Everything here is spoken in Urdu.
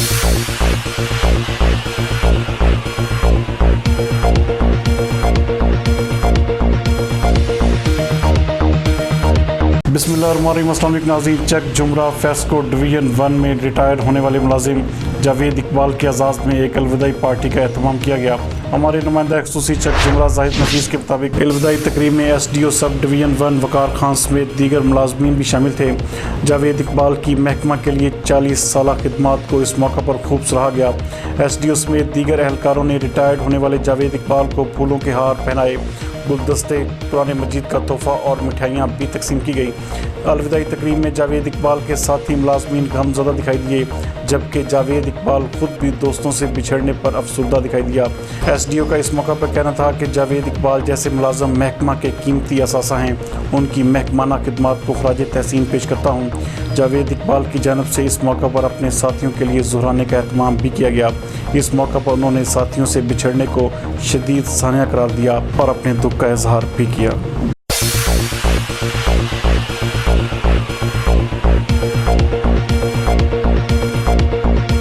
بسم اللہ الرحمن الرحیم۔ السلام علیکم ناظرین، چک جمرہ فیسکو ڈویژن 1 میں ریٹائر ہونے والے ملازم جاوید اقبال کے اعزاز میں ایک الوداعی پارٹی کا اہتمام کیا گیا۔ ہمارے نمائندہ خصوصی چک جمرہ زاہد نفیس کے مطابق الوداعی تقریب میں ایس ڈی او سب ڈویژن 1 وقار خان سمیت دیگر ملازمین بھی شامل تھے۔ جاوید اقبال کی محکمہ کے لیے 40 سالہ خدمات کو اس موقع پر خوب سراہا گیا۔ ایس ڈی او سمیت دیگر اہلکاروں نے ریٹائرڈ ہونے والے جاوید اقبال کو پھولوں کے ہار پہنائے، گلدستے، قرآن مجید کا تحفہ اور مٹھائیاں بھی تقسیم کی گئی۔ الوداعی تقریب میں جاوید اقبال کے ساتھی ملازمین غمزدہ دکھائی دیے، جبکہ جاوید اقبال خود بھی دوستوں سے بچھڑنے پر افسردہ دکھائی دیا۔ ایس ڈی او کا اس موقع پر کہنا تھا کہ جاوید اقبال جیسے ملازم محکمہ کے قیمتی اثاثہ ہیں، ان کی محکمانہ خدمات کو خراج تحسین پیش کرتا ہوں۔ جاوید اقبال کی جانب سے اس موقع پر اپنے ساتھیوں کے لیے ظہرانے کا اہتمام بھی کیا گیا۔ اس موقع پر انہوں نے ساتھیوں سے بچھڑنے کو شدید سانحہ قرار دیا اور اپنے دکھ کا اظہار بھی کیا۔